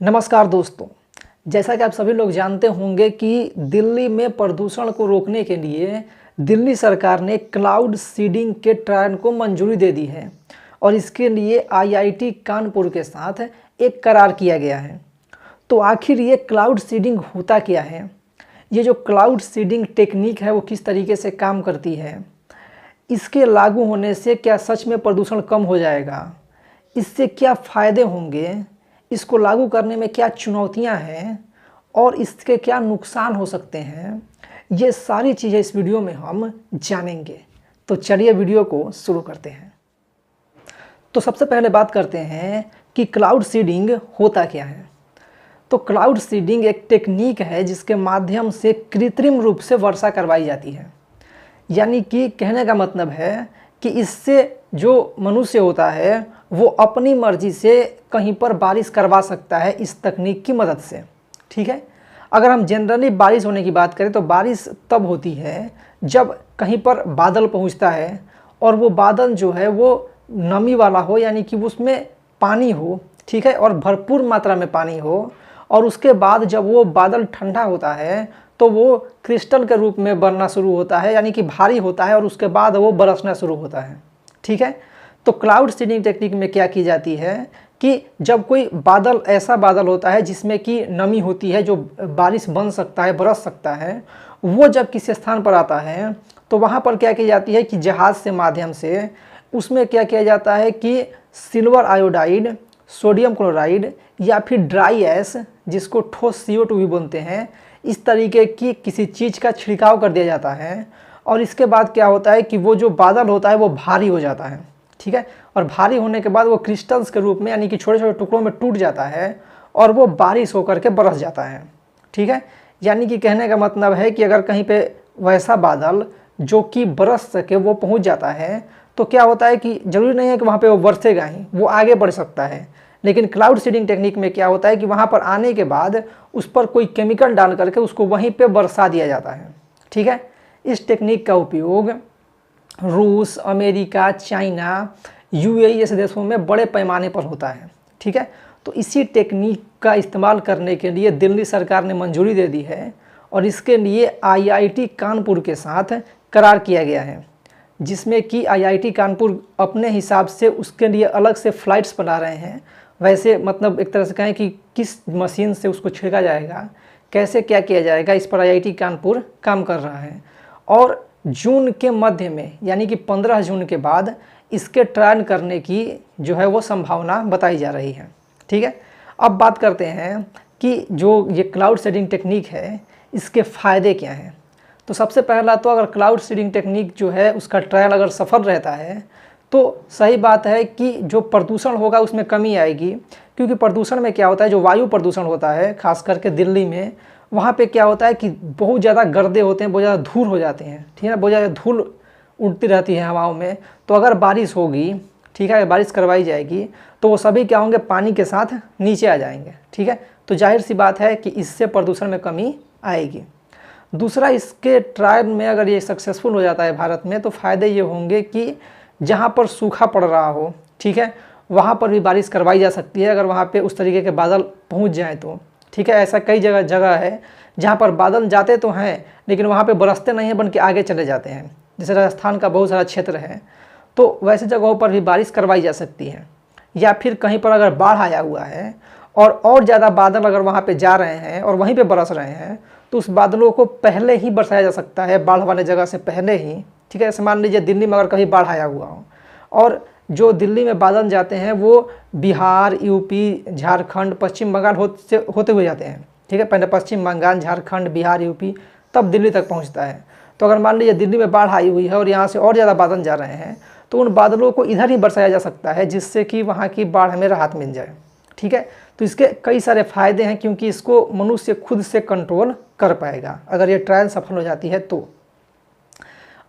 नमस्कार दोस्तों। जैसा कि आप सभी लोग जानते होंगे कि दिल्ली में प्रदूषण को रोकने के लिए दिल्ली सरकार ने क्लाउड सीडिंग के ट्रायल को मंजूरी दे दी है और इसके लिए आईआईटी कानपुर के साथ एक करार किया गया है। तो आखिर ये क्लाउड सीडिंग होता क्या है, ये जो क्लाउड सीडिंग टेक्निक है वो किस तरीके से काम करती है, इसके लागू होने से क्या सच में प्रदूषण कम हो जाएगा, इससे क्या फ़ायदे होंगे, इसको लागू करने में क्या चुनौतियां हैं और इसके क्या नुकसान हो सकते हैं, ये सारी चीज़ें इस वीडियो में हम जानेंगे। तो चलिए वीडियो को शुरू करते हैं। तो सबसे पहले बात करते हैं कि क्लाउड सीडिंग होता क्या है। तो क्लाउड सीडिंग एक टेक्निक है जिसके माध्यम से कृत्रिम रूप से वर्षा करवाई जाती है। यानी कि कहने का मतलब है कि इससे जो मनुष्य होता है वो अपनी मर्जी से कहीं पर बारिश करवा सकता है इस तकनीक की मदद से। ठीक है, अगर हम जनरली बारिश होने की बात करें तो बारिश तब होती है जब कहीं पर बादल पहुंचता है और वो बादल जो है वो नमी वाला हो, यानी कि उसमें पानी हो। ठीक है, और भरपूर मात्रा में पानी हो और उसके बाद जब वो बादल ठंडा होता है तो वो क्रिस्टल के रूप में बनना शुरू होता है, यानी कि भारी होता है और उसके बाद वो बरसना शुरू होता है। ठीक है, तो क्लाउड सीडिंग टेक्निक में क्या की जाती है कि जब कोई बादल ऐसा बादल होता है जिसमें कि नमी होती है, जो बारिश बन सकता है, बरस सकता है, वो जब किसी स्थान पर आता है तो वहाँ पर क्या की जाती है कि जहाज़ से माध्यम से उसमें क्या किया जाता है कि सिल्वर आयोडाइड, सोडियम क्लोराइड या फिर ड्राई ऐश, जिसको ठोस CO2 भी बोलते हैं, इस तरीके की किसी चीज़ का छिड़काव कर दिया जाता है। और इसके बाद क्या होता है कि वो जो बादल होता है वो भारी हो जाता है। ठीक है, और भारी होने के बाद वो क्रिस्टल्स के रूप में, यानी कि छोटे छोटे टुकड़ों में टूट जाता है और वो बारिश होकर के बरस जाता है। ठीक है, यानी कि कहने का मतलब है कि अगर कहीं पे वैसा बादल जो कि बरस सके वो पहुंच जाता है तो क्या होता है कि ज़रूरी नहीं है कि वहाँ पे वो बरसेगा ही, वो आगे बढ़ सकता है। लेकिन क्लाउड सीडिंग टेक्निक में क्या होता है कि वहाँ पर आने के बाद उस पर कोई केमिकल डाल करके उसको वहीं पे बरसा दिया जाता है। ठीक है, इस टेक्निक का उपयोग रूस, अमेरिका, चाइना, UAE जैसे देशों में बड़े पैमाने पर होता है। ठीक है, तो इसी टेक्निक का इस्तेमाल करने के लिए दिल्ली सरकार ने मंजूरी दे दी है और इसके लिए आईआईटी कानपुर के साथ करार किया गया है, जिसमें कि आईआईटी कानपुर अपने हिसाब से उसके लिए अलग से फ़्लाइट्स बना रहे हैं। वैसे मतलब एक तरह से कहें कि किस मशीन से उसको छिड़का जाएगा, कैसे क्या किया जाएगा, इस पर आईआईटी कानपुर काम कर रहा है। और जून के मध्य में, यानी कि 15 जून के बाद इसके ट्रायल करने की जो है वो संभावना बताई जा रही है। ठीक है, अब बात करते हैं कि जो ये क्लाउड सीडिंग टेक्निक है इसके फ़ायदे क्या हैं। तो सबसे पहला तो अगर क्लाउड सीडिंग टेक्निक जो है उसका ट्रायल अगर सफल रहता है तो सही बात है कि जो प्रदूषण होगा उसमें कमी आएगी। क्योंकि प्रदूषण में क्या होता है, जो वायु प्रदूषण होता है खास करके दिल्ली में, वहाँ पे क्या होता है कि बहुत ज़्यादा गर्दे होते हैं, बहुत ज़्यादा धूल हो जाते हैं। ठीक है ना, बहुत ज़्यादा धूल उड़ती रहती है हवाओं में। तो अगर बारिश होगी, ठीक है, बारिश करवाई जाएगी तो वो सभी क्या होंगे, पानी के साथ नीचे आ जाएंगे। ठीक है, तो जाहिर सी बात है कि इससे प्रदूषण में कमी आएगी। दूसरा, इसके ट्रायल में अगर ये सक्सेसफुल हो जाता है भारत में तो फ़ायदे ये होंगे कि जहाँ पर सूखा पड़ रहा हो, ठीक है, वहाँ पर भी बारिश करवाई जा सकती है अगर वहाँ पे उस तरीके के बादल पहुँच जाएँ तो। ठीक है, ऐसा कई जगह है जहाँ पर बादल जाते तो हैं लेकिन वहाँ पे बरसते नहीं हैं, बल्कि आगे चले जाते हैं। जैसे राजस्थान का बहुत सारा क्षेत्र है, तो वैसे जगहों पर भी बारिश करवाई जा सकती है। या फिर कहीं पर अगर बाढ़ आया हुआ है और ज़्यादा बादल अगर वहाँ पे जा रहे हैं और वहीं पे बरस रहे हैं तो उस बादलों को पहले ही बरसाया जा सकता है, बाढ़ वाले जगह से पहले ही। ठीक है, जैसे मान लीजिए दिल्ली में अगर कभी बाढ़ आया हुआ हो और जो दिल्ली में बादल जाते हैं वो बिहार, यूपी, झारखंड, पश्चिम बंगाल होते हुए जाते हैं। ठीक है, पहले पश्चिम बंगाल, झारखंड, बिहार, यूपी, तब दिल्ली तक पहुंचता है। तो अगर मान लीजिए दिल्ली में बाढ़ आई हुई है और यहाँ से और ज़्यादा बादल जा रहे हैं तो उन बादलों को इधर ही बरसाया जा सकता है, जिससे कि वहाँ की बाढ़ में राहत मिल जाए। ठीक है, तो इसके कई सारे फ़ायदे हैं क्योंकि इसको मनुष्य खुद से कंट्रोल कर पाएगा अगर ये ट्रायल सफल हो जाती है तो।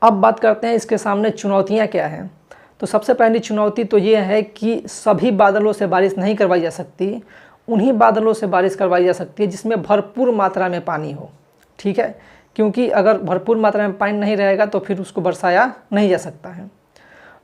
अब बात करते हैं इसके सामने चुनौतियाँ क्या हैं। तो सबसे पहली चुनौती तो ये है कि सभी बादलों से बारिश नहीं करवाई जा सकती, उन्हीं बादलों से बारिश करवाई जा सकती है जिसमें भरपूर मात्रा में पानी हो। ठीक है, क्योंकि अगर भरपूर मात्रा में पानी नहीं रहेगा तो फिर उसको बरसाया नहीं जा सकता है।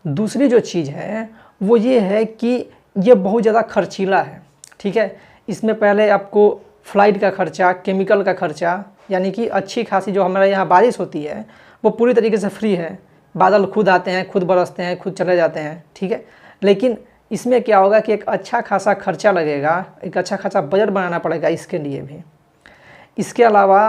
दूसरी जो चीज़ है वो ये है कि ये बहुत ज़्यादा खर्चीला है। ठीक है, इसमें पहले आपको फ्लाइट का खर्चा, केमिकल का खर्चा, यानी कि अच्छी खासी जो हमारे यहाँ बारिश होती है वो पूरी तरीके से फ्री है। बादल खुद आते हैं, खुद बरसते हैं, खुद चले जाते हैं, ठीक है। लेकिन इसमें क्या होगा कि एक अच्छा खासा खर्चा लगेगा, एक अच्छा खासा बजट बनाना पड़ेगा इसके लिए भी। इसके अलावा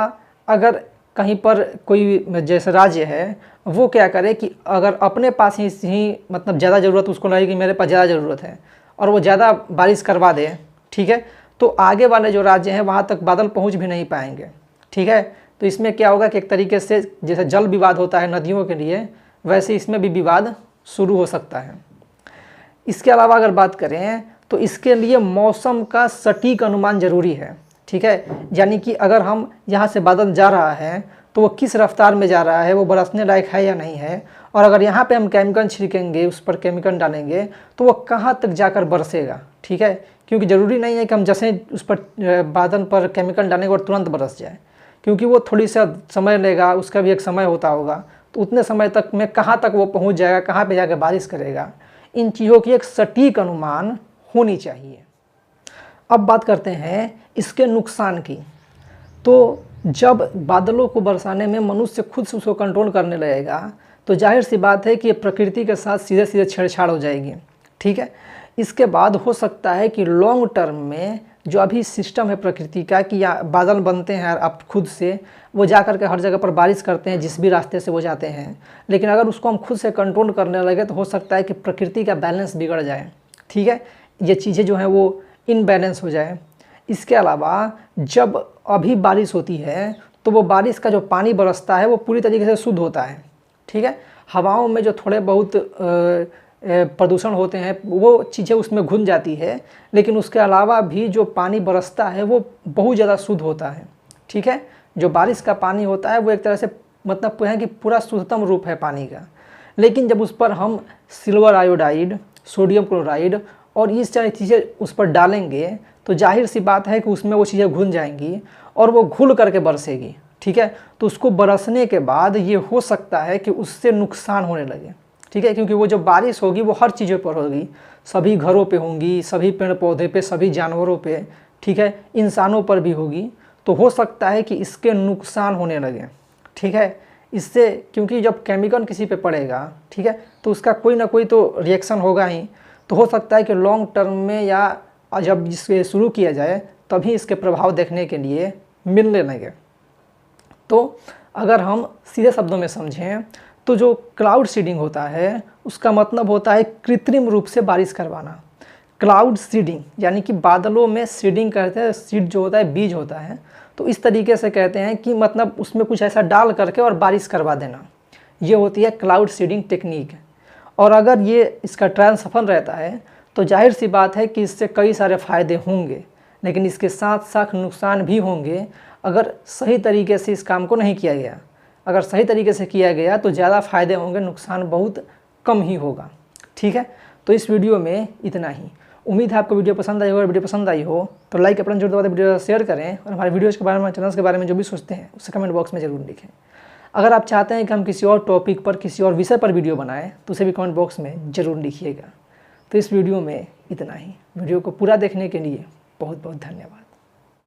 अगर कहीं पर कोई जैसे राज्य है वो क्या करे कि अगर अपने पास ही मतलब ज़्यादा ज़रूरत उसको लगे कि मेरे पास ज़्यादा ज़रूरत है और वो ज़्यादा बारिश करवा दे, ठीक है, तो आगे वाले जो राज्य हैं वहाँ तक बादल पहुँच भी नहीं पाएंगे, ठीक है। तो इसमें क्या होगा कि एक तरीके से जैसे जल विवाद होता है नदियों के लिए, वैसे इसमें भी विवाद शुरू हो सकता है। इसके अलावा अगर बात करें तो इसके लिए मौसम का सटीक अनुमान ज़रूरी है, ठीक है। यानी कि अगर हम यहाँ से बादल जा रहा है तो वो किस रफ्तार में जा रहा है, वो बरसने लायक है या नहीं है, और अगर यहाँ पे हम केमिकल छिड़केंगे, उस पर केमिकल डालेंगे तो वो कहाँ तक जाकर बरसेगा, ठीक है। क्योंकि ज़रूरी नहीं है कि हम जैसे उस पर बादल पर केमिकल डालेंगे और तुरंत बरस जाए, क्योंकि वो थोड़ी सा समय लेगा, उसका भी एक समय होता होगा। तो उतने समय तक में कहाँ तक वो पहुँच जाएगा, कहाँ पर जाकर बारिश करेगा, इन चीज़ों की एक सटीक अनुमान होनी चाहिए। अब बात करते हैं इसके नुकसान की। तो जब बादलों को बरसाने में मनुष्य खुद से उसको कंट्रोल करने लगेगा तो जाहिर सी बात है कि ये प्रकृति के साथ सीधे सीधे छेड़छाड़ हो जाएगी, ठीक है। इसके बाद हो सकता है कि लॉन्ग टर्म में जो अभी सिस्टम है प्रकृति का कि या बादल बनते हैं अब खुद से, वो जा कर के हर जगह पर बारिश करते हैं जिस भी रास्ते से वो जाते हैं, लेकिन अगर उसको हम खुद से कंट्रोल करने लगे तो हो सकता है कि प्रकृति का बैलेंस बिगड़ जाए, ठीक है। ये चीज़ें जो हैं वो इनबैलेंस हो जाए। इसके अलावा जब अभी बारिश होती है तो वो बारिश का जो पानी बरसता है वो पूरी तरीके से शुद्ध होता है, ठीक है। हवाओं में जो थोड़े बहुत प्रदूषण होते हैं वो चीज़ें उसमें घुल जाती है, लेकिन उसके अलावा भी जो पानी बरसता है वो बहुत ज़्यादा शुद्ध होता है, ठीक है। जो बारिश का पानी होता है वो एक तरह से मतलब है कि पूरा शुद्धतम रूप है पानी का। लेकिन जब उस पर हम सिल्वर आयोडाइड, सोडियम क्लोराइड और इस तरह की चीज़ें उस पर डालेंगे तो जाहिर सी बात है कि उसमें वो चीज़ें घुल जाएंगी और वो घुल करके बरसेगी, ठीक है। तो उसको बरसने के बाद ये हो सकता है कि उससे नुकसान होने लगे, ठीक है, क्योंकि वो जो बारिश होगी वो हर चीज़ों पर होगी, सभी घरों पे होंगी, सभी पेड़ पौधे पे, सभी जानवरों पे, ठीक है, इंसानों पर भी होगी। तो हो सकता है कि इसके नुकसान होने लगे, ठीक है। इससे क्योंकि जब केमिकल किसी पे पड़ेगा, ठीक है, तो उसका कोई ना कोई तो रिएक्शन होगा ही। तो हो सकता है कि लॉन्ग टर्म में या जब इसे शुरू किया जाए तभी इसके प्रभाव देखने के लिए मिलने लगे। तो अगर हम सीधे शब्दों में समझें तो जो क्लाउड सीडिंग होता है उसका मतलब होता है कृत्रिम रूप से बारिश करवाना। क्लाउड सीडिंग यानी कि बादलों में सीडिंग करते हैं, सीड जो होता है बीज होता है, तो इस तरीके से कहते हैं कि मतलब उसमें कुछ ऐसा डाल करके और बारिश करवा देना, ये होती है क्लाउड सीडिंग टेक्निक। और अगर ये इसका ट्रायल सफल रहता है तो जाहिर सी बात है कि इससे कई सारे फ़ायदे होंगे, लेकिन इसके साथ साथ नुकसान भी होंगे अगर सही तरीके से इस काम को नहीं किया गया। अगर सही तरीके से किया गया तो ज़्यादा फ़ायदे होंगे, नुकसान बहुत कम ही होगा, ठीक है। तो इस वीडियो में इतना ही। उम्मीद है आपको वीडियो पसंद आई हो। अगर वीडियो पसंद आई हो तो लाइक अपना जरूर दबा दें, वीडियो शेयर करें और हमारे वीडियोज़ के बारे में, चैनल्स के बारे में जो भी सोचते हैं उससे कमेंट बॉक्स में ज़रूर लिखें। अगर आप चाहते हैं कि हम किसी और टॉपिक पर, किसी और विषय पर वीडियो बनाएं तो उसे भी कमेंट बॉक्स में ज़रूर लिखिएगा। तो इस वीडियो में इतना ही। वीडियो को पूरा देखने के लिए बहुत बहुत धन्यवाद।